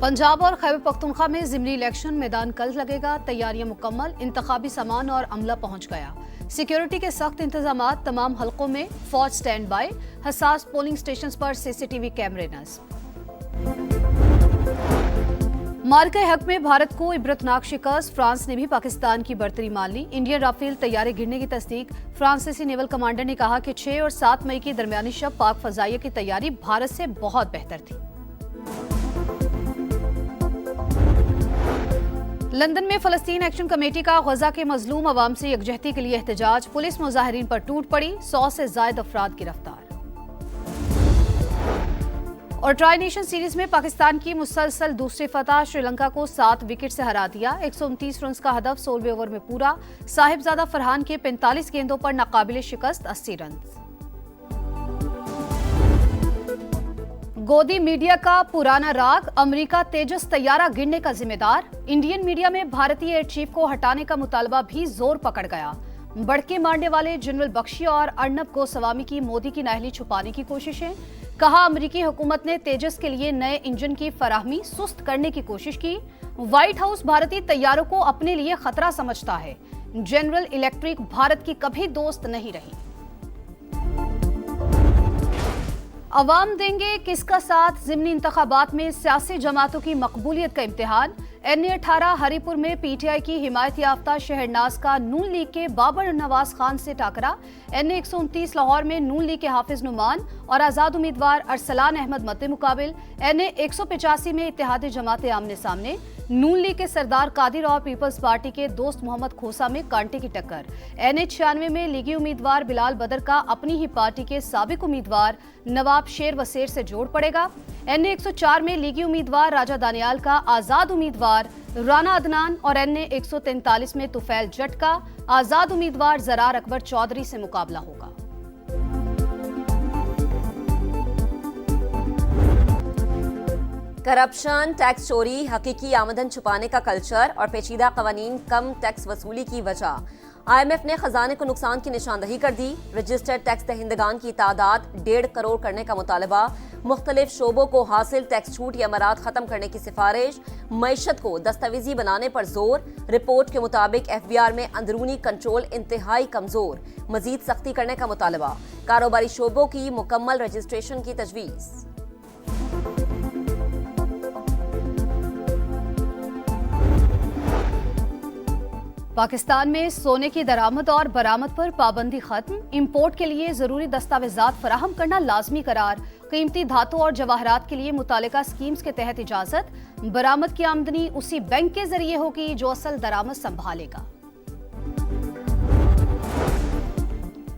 पंजाब और खैबर पख्तूनख्वा में ज़िमनी इलेक्शन मैदान कल लगेगा। तैयारियां मुकम्मल, इंतखाबी सामान और अमला पहुंच गया। सिक्योरिटी के सख्त इंतजामात, तमाम हलकों में फौज स्टैंड बाय, हसास पोलिंग स्टेशन पर सीसीटीवी कैमरे नस्ब। मार्के हक में भारत को इबरतनाक शिकस्त, फ्रांस ने भी पाकिस्तान की बर्तरी मान ली। इंडियन राफेल तैयारे गिरने की तस्दीक, फ्रांसीसी नेवल कमांडर ने कहा कि 6 और 7 मई की दरमियानी शब पाक फजाइया की तैयारी भारत से बहुत बेहतर थी। लंदन में फलस्तीन एक्शन कमेटी का गजा के मजलूम अवाम से यकजहती के लिए एहतजाज, पुलिस मुजाहिरीन पर टूट पड़ी, 100 से ज्यादा अफराद गिरफ्तार। और ट्राई नेशन सीरीज में पाकिस्तान की मुसलसल दूसरी फतह, श्रीलंका को 7 विकेट से हरा दिया। 129 रन का हदफ 16वें ओवर में पूरा। साहिबजादा फरहान के 45 गेंदों पर नाकाबिले शिकस्त 80 रन। गोदी मीडिया का पुराना राग, अमेरिका तेजस तैयारा गिरने का जिम्मेदार। इंडियन मीडिया में भारतीय एयर चीफ को हटाने का मुतालबा भी जोर पकड़ गया। बड़के मारने वाले जनरल बख्शी और अर्नब गोस्वामी की मोदी की नाअहली छुपाने की कोशिशें। कहा, अमेरिकी हुकूमत ने तेजस के लिए नए इंजन की फराहमी सुस्त करने की कोशिश की। व्हाइट हाउस भारतीय तैयारों को अपने लिए खतरा समझता है। जनरल इलेक्ट्रिक भारत की कभी दोस्त नहीं रही। अवाम देंगे किसका साथ, ज़िमनी इंतखाबात में सियासी जमातों की मकबूलियत का इम्तिहान। NA-18 हरीपुर में PTI की हिमायत याफ्ता शहरनाज का नून लीग के बाबर नवाज खान से टाकरा। NA-129 लाहौर में नून लीग के हाफिज नुमान और आजाद उम्मीदवार अरसलान अहमद मद्दे मुकाबिल। NA-185 में इत्तेहादी जमातें आमने सामने। नून लीग के सरदार कादिर और पीपल्स पार्टी के दोस्त मोहम्मद खोसा में कांटे की टक्कर। NA-96 में लीगी उम्मीदवार बिलाल बदर का अपनी ही पार्टी के साबिक उम्मीदवार नवाब शेर वसेर से जोड़ पड़ेगा। NA-104 में लीगी उम्मीदवार राजा दानियाल का आजाद उम्मीदवार राना अदनान और NA-143 में तुफैल जट का आजाद उम्मीदवार जरार अकबर चौधरी से मुकाबला होगा। करप्शन, टैक्स चोरी, हकीकी आमदन छुपाने का कल्चर और पेचीदा कवानीन कम टैक्स वसूली की वजह। IMF ने खजाने को नुकसान की निशानदही कर दी। रजिस्टर्ड टैक्स दहिंदगान की तादाद 1.5 करोड़ करने का मुतालबा। मुख्तलिफ शोबों को हासिल टैक्स छूट या मराद खत्म करने की सिफारिश। मईशत को दस्तावेजी बनाने पर जोर। रिपोर्ट के मुताबिक FBR में अंदरूनी कंट्रोल इंतहाई कमजोर, मजीद सख्ती करने का मुतालबा। कारोबारी शोबों की मुकम्मल रजिस्ट्रेशन की तजवीज़। पाकिस्तान में सोने की दरामद और बरामद पर पाबंदी खत्म। इंपोर्ट के लिए जरूरी दस्तावेजात फराहम करना लाजमी करार। कीमती धातु और जवाहरात के लिए मुतालिका स्कीम्स के तहत इजाजत। बरामद की आमदनी उसी बैंक के जरिए होगी जो असल दरामद संभालेगा।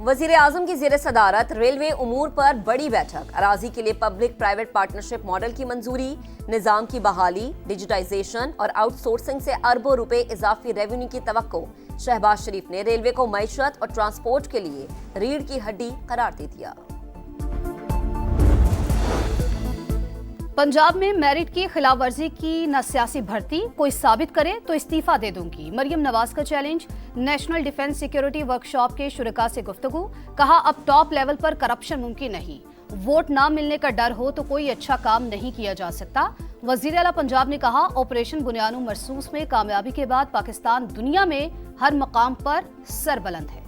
वजीर आजम की जेर सदारत रेलवे उमूर पर बड़ी बैठक। अराजी के लिए पब्लिक प्राइवेट पार्टनरशिप मॉडल की मंजूरी। निजाम की बहाली, डिजिटाइजेशन और आउटसोर्सिंग से अरबों रुपए इजाफी रेवेन्यू की तवक्को। शहबाज शरीफ ने रेलवे को मईशत और ट्रांसपोर्ट के लिए रीढ़ की हड्डी करार दे दिया। पंजाब में मेरिट की खिलाफ वर्जी की न सियासी भर्ती, कोई साबित करे तो इस्तीफा दे दूंगी। मरियम नवाज का challenge. National defence security workshop के शुरका से गुफ्तगू। कहा, अब टॉप लेवल पर करप्शन मुमकिन नहीं। वोट ना मिलने का डर हो तो कोई अच्छा काम नहीं किया जा सकता। वजीर आला पंजाब ने कहा, ऑपरेशन बुनियानु मरसूस में कामयाबी के बाद पाकिस्तान दुनिया में हर मकाम पर सरबलंद है।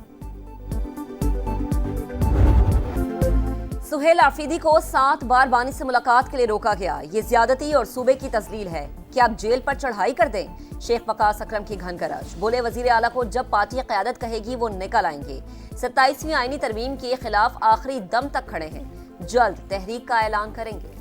सुहेल आफरीदी को 7 बार बानी से मुलाकात के लिए रोका गया। ये ज्यादती और सूबे की तजलील है कि आप जेल पर चढ़ाई कर दें। शेख वकास अकरम की घन गरज। बोले, वजीर आला को जब पार्टी क़यादत कहेगी वो निकल आएंगे। 27वीं आईनी तरमीम के खिलाफ आखिरी दम तक खड़े हैं। जल्द तहरीक का ऐलान करेंगे।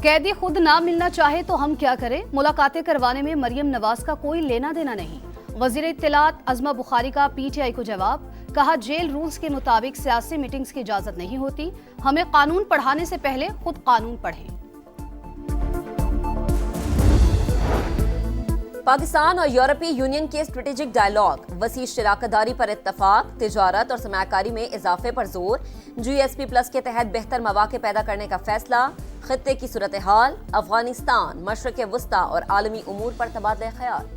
कैदी खुद ना मिलना चाहे तो हम क्या करें? मुलाकातें करवाने में मरियम नवाज का कोई लेना देना नहीं। वजीर इत्तलात अज़मा बुखारी का PTI को जवाब। कहा, जेल रूल्स के मुताबिक सियासी मीटिंग्स की इजाजत नहीं होती। हमें कानून पढ़ाने से पहले खुद कानून पढ़ें। पाकिस्तान और यूरोपीय यूनियन के स्ट्रेटेजिक डायलॉग। वसी शराकतदारी पर इत्तफाक। तिजारत और सरमायाकारी में इजाफे पर जोर। GSP+ के तहत बेहतर मौके पैदा करने का फैसला। खित्ते की सूरत हाल, अफगानिस्तान, मशरक़ वस्ता और आलमी उमूर पर तबादला ख्याल।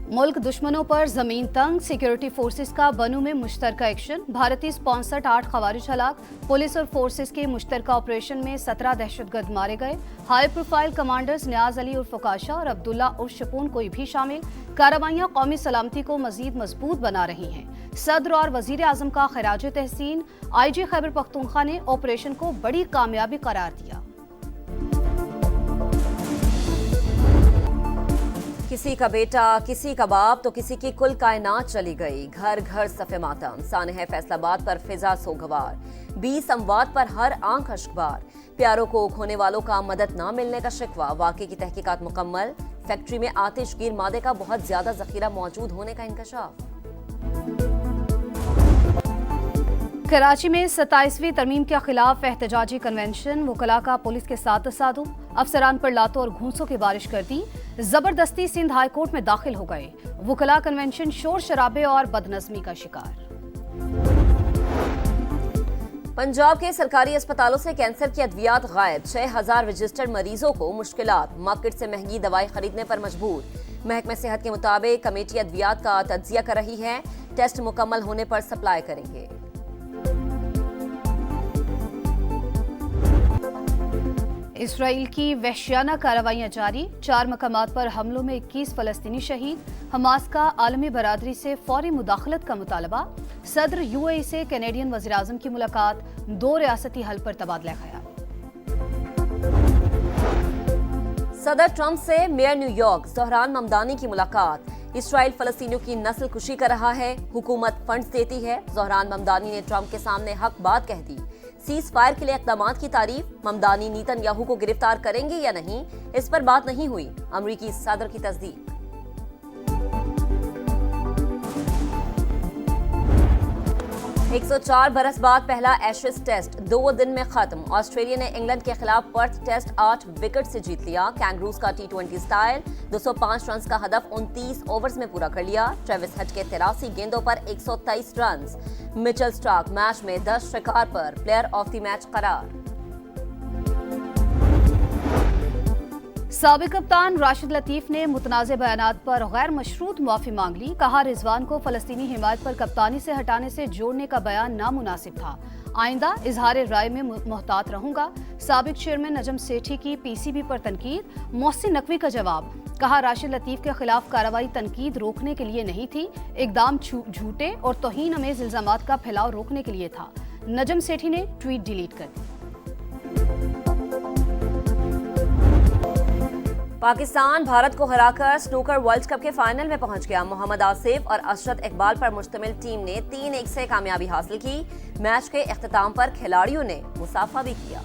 मुल्क दुश्मनों पर जमीन तंग, सिक्योरिटी फोर्सेस का बनू में मुश्तरका एक्शन। भारतीय स्पॉन्सर्ड 8 खवारिज हलाक। पुलिस और फोर्सेस के मुश्तरका ऑपरेशन में 17 दहशतगर्द मारे गए। हाई प्रोफाइल कमांडर्स न्याज अली उर्फ काशा और अब्दुल्ला उर्फ शपून कोई भी शामिल। कार्रवाइयां कौमी सलामती को मजीद मजबूत बना रही हैं। सदर और वजीर आजम का खराज तहसीन। IG खैबर पख्तूनख्वा ने ऑपरेशन को बड़ी कामयाबी करार दिया। किसी का बेटा, किसी का बाप तो किसी की कुल कायनात चली गई। घर घर सफ़े मातम। सानह फैसलाबाद पर फिजा सोगवार। 20 अमवात पर हर आंख अश्कबार। प्यारों को खोने वालों का मदद न मिलने का शिकवा। वाक़े की तहकीकात मुकम्मल। फैक्ट्री में आतिशगीर मादे का बहुत ज्यादा जखीरा मौजूद होने का इंकशाफ। कराची में 27वीं तरमीम के खिलाफ एहतजाजी कन्वेंशन। वकला का पुलिस के साथ तसादुम। अफसरान पर लातों और घूंसों की बारिश कर दी। जबरदस्ती सिंध हाई कोर्ट में दाखिल हो गए। वकला कन्वेंशन शोर शराबे और बदनज़मी का शिकार। पंजाब के सरकारी अस्पतालों से कैंसर की अद्वियात गायब। 6000 रजिस्टर्ड मरीजों को मुश्किलात। मार्केट से महंगी दवाई खरीदने पर मजबूर। महकमे सेहत के मुताबिक कमेटी अद्वियात का तज्जिया कर रही है। टेस्ट मुकम्मल होने पर सप्लाई करेंगे। इसराइल की वहशियाना कार्रवाइयां जारी। 4 मकामात पर हमलों में 21 फलस्तीनी शहीद। हमास का आलमी बरादरी से फौरी मुदाखलत का मुतालबा। सदर UAE से कैनेडियन वज़ीर आज़म की मुलाकात। 2 रियासती हल पर तबादला ख्याल। सदर ट्रंप से मेयर न्यूयॉर्क ज़ोहरान ममदानी की मुलाकात। इसराइल फलस्तीनियों की नस्ल कुशी कर रहा है, हुकूमत फंड्स देती है। ज़ोहरान ममदानी ने ट्रंप के सामने हक बात कह दी। सीज फायर के लिए इक़दामात की तारीफ। ममदानी नेतन्याहू को गिरफ्तार करेंगे या नहीं, इस पर बात नहीं हुई। अमरीकी सदर की तस्दीक। 104 बरस बाद पहला एशेज टेस्ट 2 दिन में खत्म। ऑस्ट्रेलिया ने इंग्लैंड के खिलाफ पर्थ टेस्ट 8 विकेट से जीत लिया। कैंगरूज का T20 स्टाइल 205 रन का हदफ 29 ओवर्स में पूरा कर लिया। ट्रेविस हेड के 83 गेंदों पर 123 रन। मिचेल स्टार्क मैच में 10 शिकार पर प्लेयर ऑफ द मैच करार। साबिक कप्तान राशिद लतीफ ने मुतनाज़े बयानात पर गैर मशरूत माफी मांग ली। कहा रिजवान को फलस्तीनी हिमायत पर कप्तानी से हटाने से जोड़ने का बयान नामुनासिब था। आइंदा इजहार राय में मोहतात रहूंगा। साबिक चेयरमैन नजम सेठी की PCB पर तनकीद। मोहसिन नकवी का जवाब। कहा राशिद लतीफ के खिलाफ कार्रवाई तनकीद रोकने के लिए नहीं थी, इकदाम झूठे और तौहीन अमेज इल्जामात का फैलाव रोकने के लिए था। नजम सेठी ने ट्वीट डिलीट कर दी। पाकिस्तान भारत को हराकर स्नूकर वर्ल्ड कप के फाइनल में पहुंच गया। मोहम्मद आसिफ और अशरत इकबाल पर मुश्तमिल टीम ने 3-1 से कामयाबी हासिल की। मैच के इख्तिताम पर खिलाड़ियों ने मुसाफा भी किया।